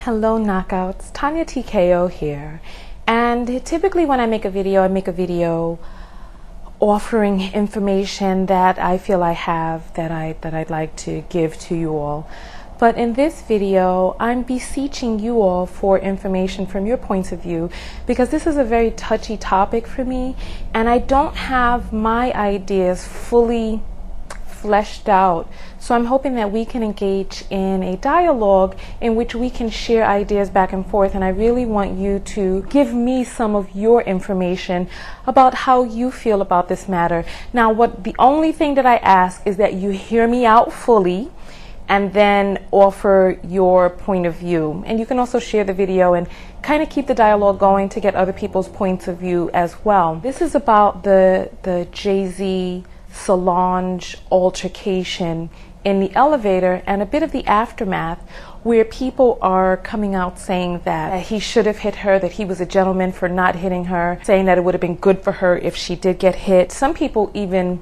Hello Knockouts, Tanya TKO here, and typically when I make a video offering information that I feel I have that I'd like to give to you all. But in this video, I'm beseeching you all for information from your points of view, because this is a very touchy topic for me, and I don't have my ideas fully fleshed out. So I'm hoping that we can engage in a dialogue in which we can share ideas back and forth, and I really want you to give me some of your information about how you feel about this matter. Now, the only thing that I ask is that you hear me out fully and then offer your point of view. And you can also share the video and kind of keep the dialogue going to get other people's points of view as well. This is about the Jay-Z Solange altercation in the elevator and a bit of the aftermath, where people are coming out saying that he should have hit her, that he was a gentleman for not hitting her, saying that it would have been good for her if she did get hit. Some people even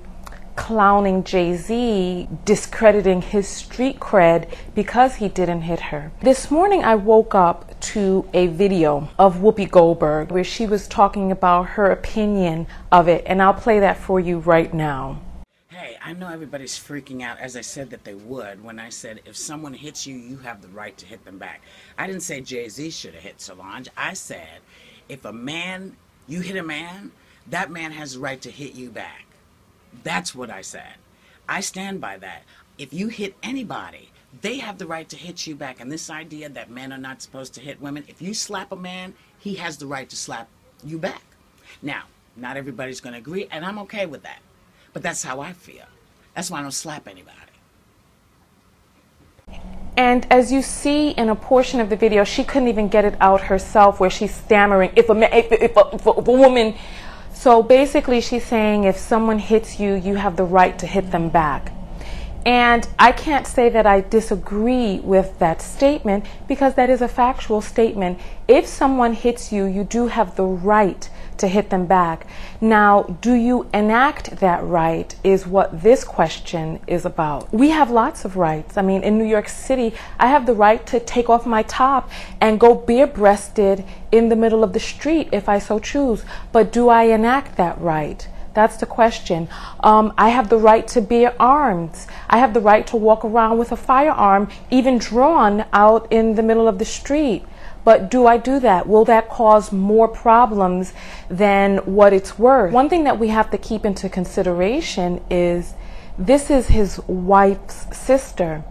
clowning Jay-Z, discrediting his street cred because he didn't hit her. This morning I woke up to a video of Whoopi Goldberg where she was talking about her opinion of it, and I'll play that for you right now. Hey, I know everybody's freaking out, as I said that they would, when I said if someone hits you, you have the right to hit them back. I didn't say Jay-Z should have hit Solange. I said if you hit a man, that man has the right to hit you back. That's what I said. I stand by that. If you hit anybody, they have the right to hit you back. And this idea that men are not supposed to hit women, if you slap a man, he has the right to slap you back. Now, not everybody's going to agree, and I'm okay with that. But that's how I feel. That's why I don't slap anybody. And as you see in a portion of the video, she couldn't even get it out herself, where she's stammering, if a woman. So basically she's saying if someone hits you, you have the right to hit them back. And I can't say that I disagree with that statement, because that is a factual statement. If someone hits you, you do have the right to hit them back. Now, do you enact that right is what this question is about. We have lots of rights. I mean, in New York City, I have the right to take off my top and go bare-breasted in the middle of the street if I so choose. But do I enact that right? That's the question. I have the right to bear arms. I have the right to walk around with a firearm, even drawn, out in the middle of the street. But do I do that? Will that cause more problems than what it's worth? One thing that we have to keep into consideration is this is his wife's sister.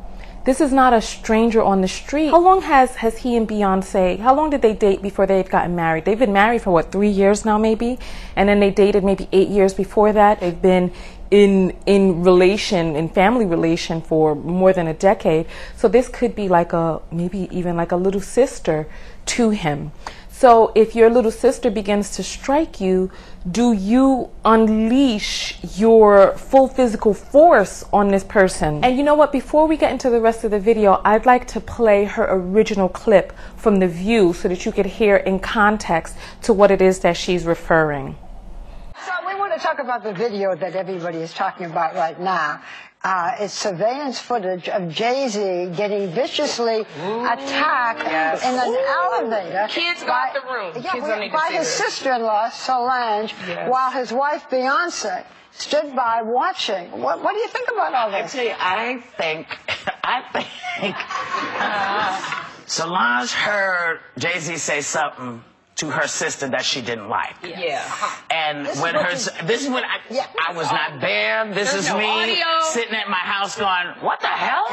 This is not a stranger on the street. How long has he and Beyonce, how long did they date before they've gotten married? They've been married for what, 3 years now maybe? And then they dated maybe 8 years before that. They've been in family relation for more than a decade. So this could be like maybe even like a little sister to him. So if your little sister begins to strike you, do you unleash your full physical force on this person? And you know what, before we get into the rest of the video, I'd like to play her original clip from The View so that you could hear in context to what it is that she's referring. So we want to talk about the video that everybody is talking about right now. It's surveillance footage of Jay-Z getting viciously attacked in an elevator. Kids got the room. By his sister-in-law, Solange, while his wife, Beyonce, stood by watching. What do you think about all this? I tell you, I think Solange heard Jay-Z say something to her sister that she didn't like. Yeah. And when this is when I was not there. This is me sitting at my house going, what the hell?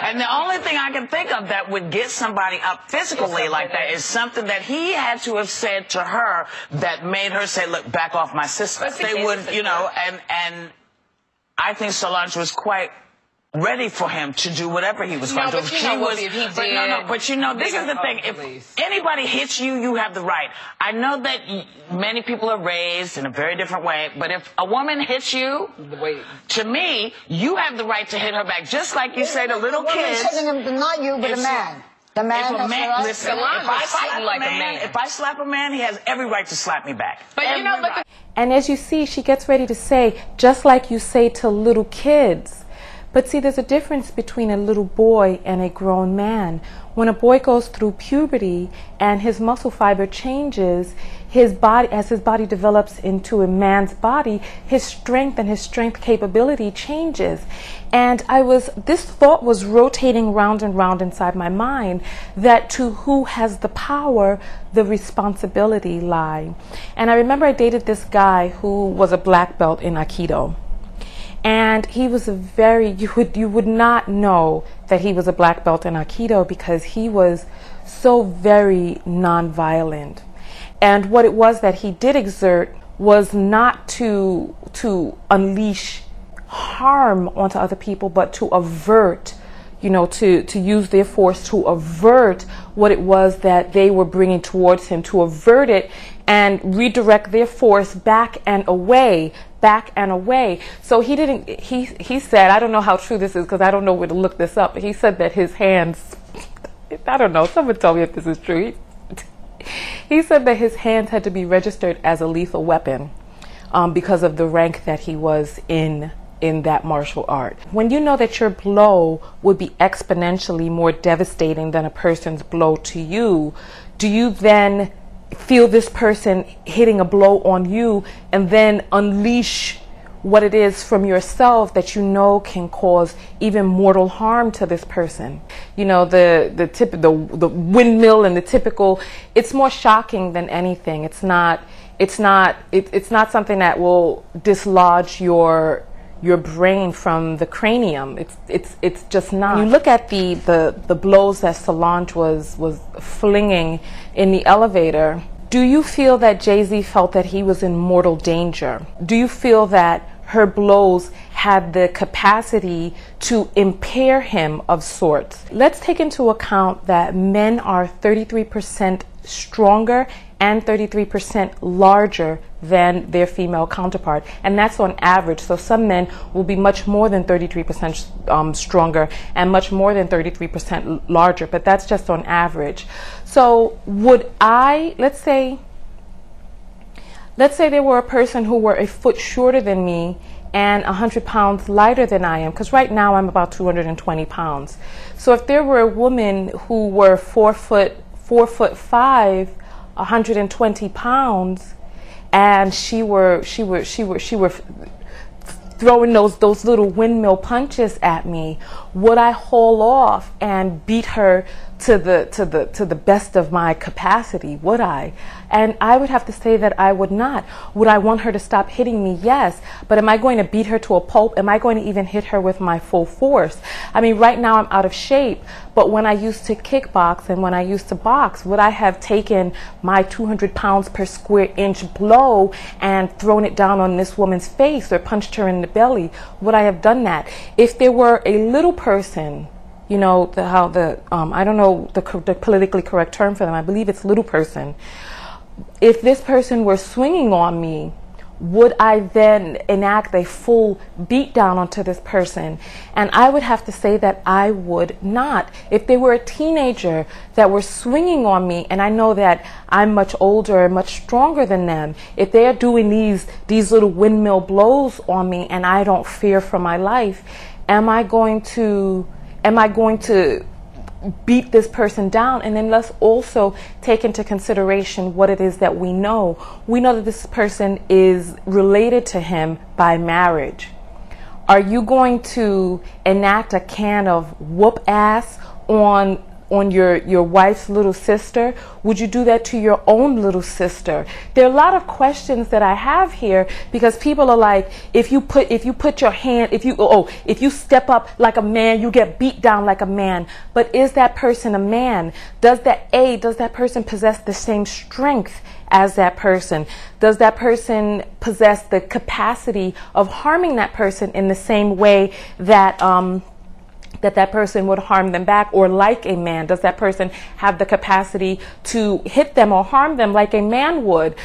And the only thing I can think of that would get somebody up physically like that is something that he had to have said to her that made her say, look, back off my sister. They would, you know, and I think Solange was quite ready for him to do whatever he was going to do. But you know, this is the thing. If anybody hits you, you have the right. I know that many people are raised in a very different way, but if a woman hits you, to me, you have the right to hit her back. Just like you say to little kids. Not you, but a man. The man, listen, if I slap a man, he has every right to slap me back. But you know, and as you see, she gets ready to say, just like you say to little kids. But see, there's a difference between a little boy and a grown man. When a boy goes through puberty and his muscle fiber changes, his body, as his body develops into a man's body, his strength and his strength capability changes. And this thought was rotating round and round inside my mind, that to who has the power, the responsibility lie. And I remember I dated this guy who was a black belt in Aikido. And he was you would not know that he was a black belt in Aikido, because he was so very nonviolent. And what it was that he did exert was not to unleash harm onto other people, but to avert, to use their force to avert what it was that they were bringing towards him, to avert it and redirect their force back and away. So he said, I don't know how true this is because I don't know where to look this up, but he said that his hands, I don't know, someone tell me if this is true. He said that his hands had to be registered as a lethal weapon because of the rank that he was in that martial art. When you know that your blow would be exponentially more devastating than a person's blow to you, do you then feel this person hitting a blow on you and then unleash what it is from yourself that you know can cause even mortal harm to this person? The windmill and the typical, it's more shocking than anything. It's not something that will dislodge your brain from the cranium. It's just not. When you look at the blows that Solange was flinging in the elevator, do you feel that Jay-Z felt that he was in mortal danger? Do you feel that her blows had the capacity to impair him of sorts? Let's take into account that men are 33% stronger and 33% larger than their female counterpart, and that's on average. So some men will be much more than 33% stronger and much more than 33% larger, but that's just on average. So would let's say there were a person who were a foot shorter than me and 100 pounds lighter than I am, because right now I'm about 220 pounds. So if there were a woman who were 4'5", 120 pounds, and she were throwing those little windmill punches at me, would I haul off and beat her to the best of my capacity? Would I? And I would have to say that I would not. Would I want her to stop hitting me? Yes. But am I going to beat her to a pulp? Am I going to even hit her with my full force? I mean, right now I'm out of shape, but when I used to kickbox and when I used to box, would I have taken my 200 pounds per square inch blow and thrown it down on this woman's face or punched her in the belly? Would I have done that? If there were a little person, I don't know the politically correct term for them, I believe it's little person. If this person were swinging on me, would I then enact a full beat down onto this person? And I would have to say that I would not. If they were a teenager that were swinging on me, and I know that I'm much older and much stronger than them, if they are doing these little windmill blows on me and I don't fear for my life, am I going to beat this person down? And then let's also take into consideration what it is that we know. We know that this person is related to him by marriage. Are you going to enact a can of whoop ass on your wife's little sister? Would you do that to your own little sister? There are a lot of questions that I have here, because people are like, if you step up like a man, you get beat down like a man. But is that person a man? Does that person possess the same strength as that person? Does that person possess the capacity of harming that person in the same way that that person would harm them back? Or like a man, does that person have the capacity to hit them or harm them like a man would?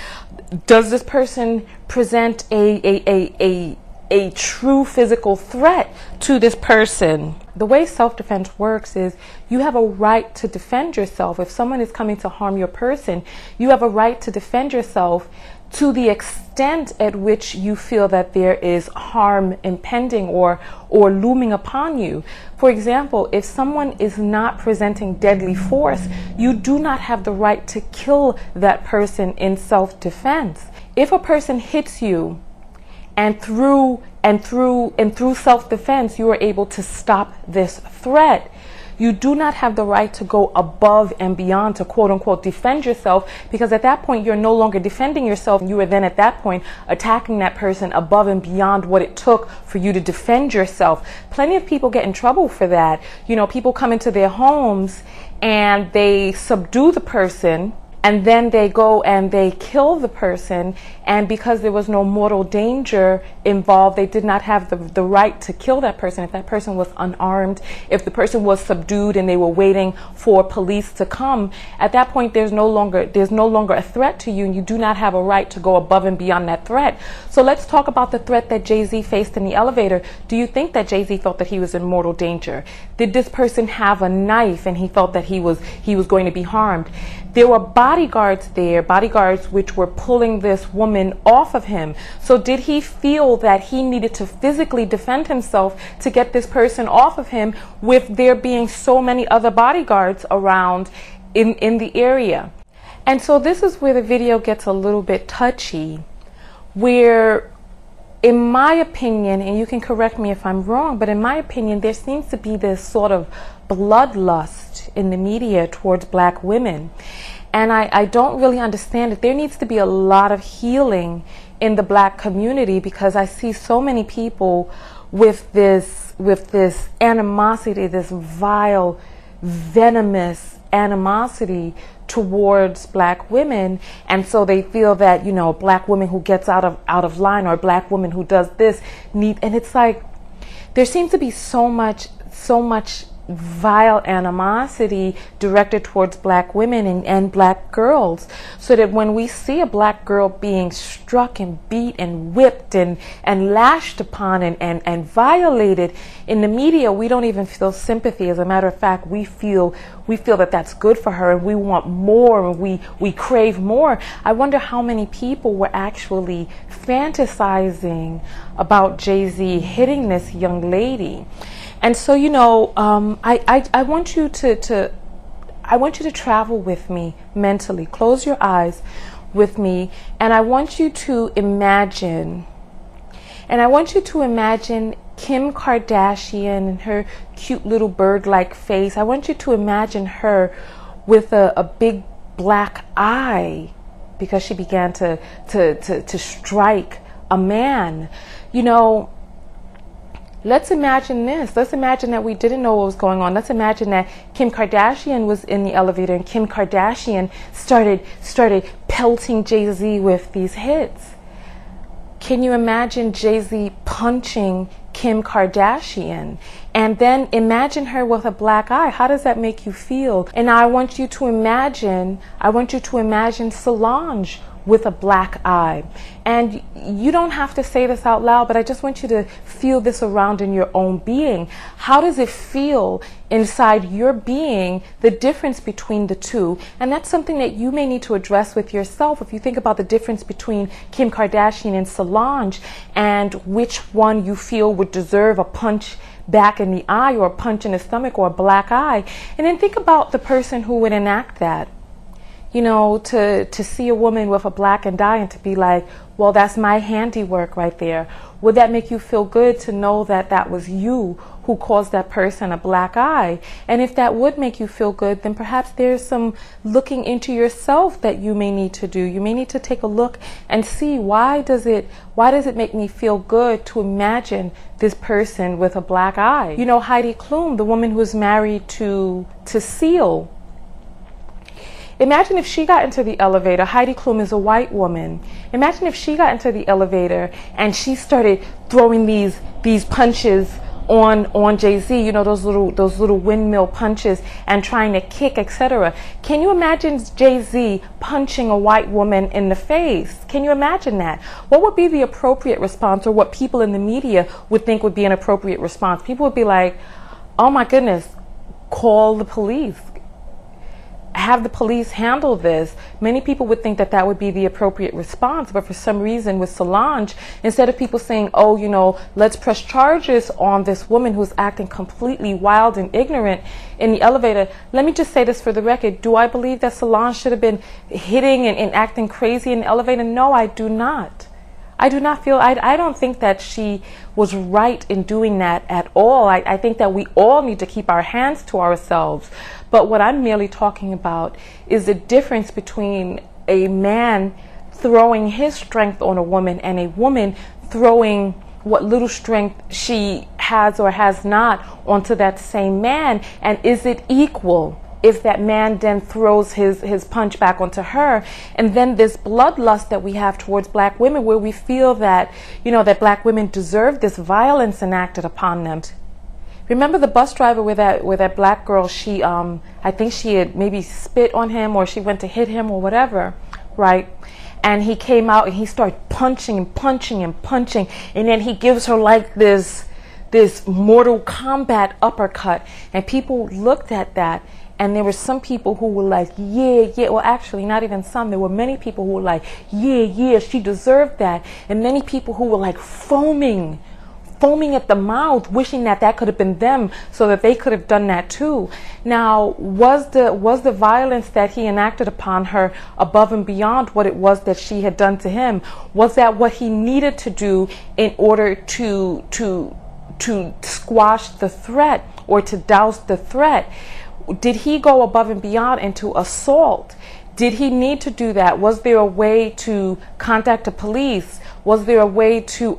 Does this person present a true physical threat to this person? The way self-defense works is you have a right to defend yourself. If someone is coming to harm your person, you have a right to defend yourself to the extent at which you feel that there is harm impending or looming upon you. For example, if someone is not presenting deadly force, you do not have the right to kill that person in self-defense. If a person hits you and through self-defense you are able to stop this threat, you do not have the right to go above and beyond to quote unquote defend yourself, because at that point you're no longer defending yourself. You are then at that point attacking that person above and beyond what it took for you to defend yourself. Plenty of people get in trouble for that. You know, people come into their homes and they subdue the person, and then they go and they kill the person, and because there was no mortal danger involved, they did not have the right to kill that person. If that person was unarmed, if the person was subdued and they were waiting for police to come, at that point there's no longer a threat to you, and you do not have a right to go above and beyond that threat. So let's talk about the threat that Jay-Z faced in the elevator. Do you think that Jay-Z felt that he was in mortal danger? Did this person have a knife and he felt that he was going to be harmed? There were bodyguards there, bodyguards which were pulling this woman off of him. So did he feel that he needed to physically defend himself to get this person off of him, with there being so many other bodyguards around in the area? And so this is where the video gets a little bit touchy, where, in my opinion, and you can correct me if I'm wrong, but in my opinion, there seems to be this sort of bloodlust in the media towards black women. And I don't really understand it. There needs to be a lot of healing in the black community, because I see so many people with this animosity, this vile, venomous animosity towards black women. And so they feel that, you know, a black woman who gets out of line, or a black woman who does this and it's like there seems to be so much vile animosity directed towards black women and black girls, so that when we see a black girl being struck and beat and whipped and lashed upon and violated in the media, we don't even feel sympathy. As a matter of fact, we feel that that's good for her, and we want more, and we crave more. I wonder how many people were actually fantasizing about Jay-Z hitting this young lady. And so, you know, I want you to travel with me mentally. Close your eyes with me, and I want you to imagine. Kim Kardashian and her cute little bird-like face. I want you to imagine her with a big black eye, because she began to strike a man. You know, let's imagine this. Let's imagine that we didn't know what was going on. Let's imagine that Kim Kardashian was in the elevator and Kim Kardashian started pelting Jay-Z with these hits. Can you imagine Jay-Z punching Kim Kardashian? And then imagine her with a black eye. How does that make you feel? And now I want you to imagine Solange with a black eye. And you don't have to say this out loud, but I just want you to feel this around in your own being. How does it feel inside your being, the difference between the two? And that's something that you may need to address with yourself. If you think about the difference between Kim Kardashian and Solange, and which one you feel would deserve a punch back in the eye, or a punch in the stomach, or a black eye. And then think about the person who would enact that. You know, to see a woman with a blackened eye and to be like, well, that's my handiwork right there. Would that make you feel good to know that that was you who caused that person a black eye? And if that would make you feel good, then perhaps there's some looking into yourself that you may need to do. You may need to take a look and see, why does it make me feel good to imagine this person with a black eye? You know, Heidi Klum, the woman who was married to Seal. Imagine if she got into the elevator. Heidi Klum is a white woman. Imagine if she got into the elevator and she started throwing these punches on Jay-Z, you know, those little windmill punches, and trying to kick, etc. Can you imagine Jay-Z punching a white woman in the face? Can you imagine that? What would be the appropriate response, or what people in the media would think would be an appropriate response? People would be like, oh my goodness, call the police. have the police handle this. Many people would think that that would be the appropriate response, but for some reason with Solange, instead of people saying, oh, you know, let's press charges on this woman who's acting completely wild and ignorant in the elevator. Let me just say this for the record. Do I believe that Solange should have been hitting and acting crazy in the elevator? No, I do not. I do not feel, I don't think that she was right in doing that at all. I think that we all need to keep our hands to ourselves. But what I'm merely talking about is the difference between a man throwing his strength on a woman and a woman throwing what little strength she has or has not onto that same man. And is it equal if that man then throws his punch back onto her? And then this bloodlust that we have towards black women, where we feel that, you know, that black women deserve this violence enacted upon them. Remember the bus driver where that black girl, she I think she had maybe spit on him, or she went to hit him or whatever, right? And he came out and he started punching and punching and punching, and then he gives her like this Mortal Kombat uppercut, and people looked at that. And there were some people who were like, yeah, well, actually, not even some. There were many people who were like, yeah, she deserved that. And many people who were like foaming at the mouth, wishing that that could have been them so that they could have done that too. Now, was the violence that he enacted upon her above and beyond what it was that she had done to him? Was that what he needed to do in order to squash the threat or to douse the threat? Did he go above and beyond into assault? Did he need to do that? Was there a way to contact the police? Was there a way to,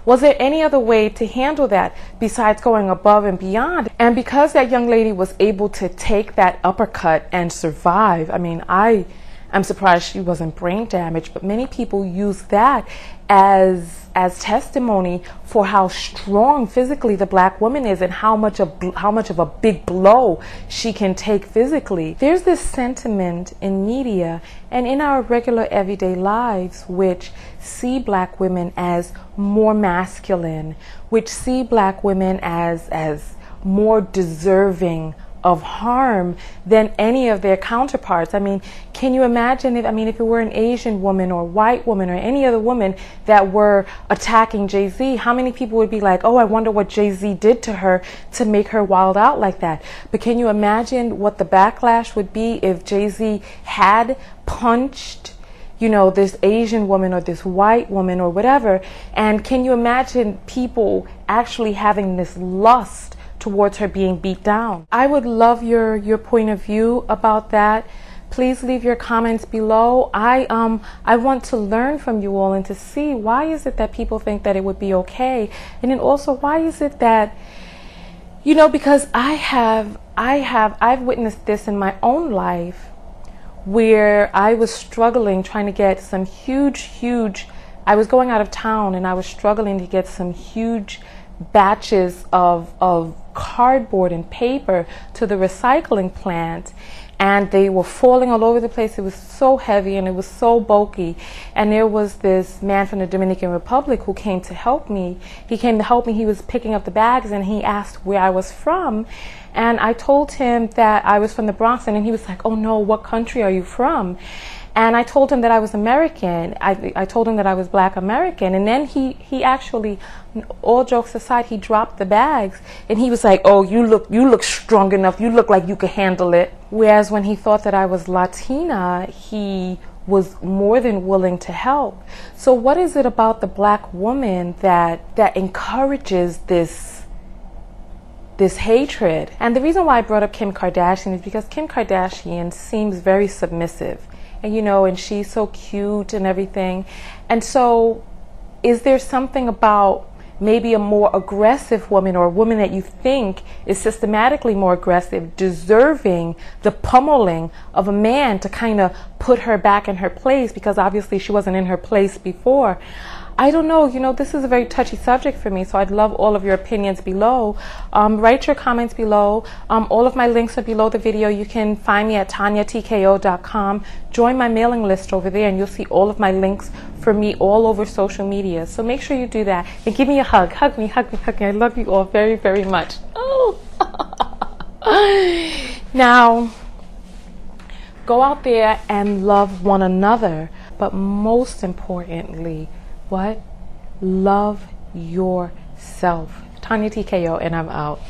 was there any other way to handle that besides going above and beyond? And because that young lady was able to take that uppercut and survive, I mean, I'm surprised she wasn't brain damaged, but many people use that as testimony for how strong physically the black woman is and how much of a big blow she can take physically. There's this sentiment in media and in our regular everyday lives which see black women as more masculine, which see black women as more deserving of harm than any of their counterparts. I mean, can you imagine if it were an Asian woman or white woman or any other woman that were attacking Jay-Z, how many people would be like, oh, I wonder what Jay-Z did to her to make her wild out like that? But can you imagine what the backlash would be if Jay-Z had punched, you know, this Asian woman or this white woman or whatever? And can you imagine people actually having this lust towards her being beat down? I would love your point of view about that. Please leave your comments below. I want to learn from you all and to see why is it that people think that it would be okay, and then also why is it that, you know, because I've witnessed this in my own life where I was struggling trying to get some huge I was going out of town and I was struggling to get some huge batches of cardboard and paper to the recycling plant, and they were falling all over the place. It was so heavy and it was so bulky, and there was this man from the Dominican Republic who came to help me. He came to help me. He was picking up the bags and he asked where I was from, and I told him that I was from the Bronx, and then he was like, oh no, what country are you from? And I told him that I was American. I told him that I was black American. And then he actually, all jokes aside, he dropped the bags and he was like, oh, you look strong enough. You look like you could handle it. Whereas when he thought that I was Latina, he was more than willing to help. So what is it about the black woman that encourages this hatred? And the reason why I brought up Kim Kardashian is because Kim Kardashian seems very submissive. And you know, and she's so cute and everything. And so is there something about maybe a more aggressive woman, or a woman that you think is systematically more aggressive, deserving the pummeling of a man to kind of put her back in her place, because obviously she wasn't in her place before? I don't know, you know, this is a very touchy subject for me, so I'd love all of your opinions below. Write your comments below. All of my links are below the video. You can find me at tanyatko.com. Join my mailing list over there, and you'll see all of my links for me all over social media. So make sure you do that. And give me a hug. Hug me, hug me, hug me. I love you all very, very much. Oh. Now, go out there and love one another, but most importantly, what? Love yourself. Tanya TKO, and I'm out.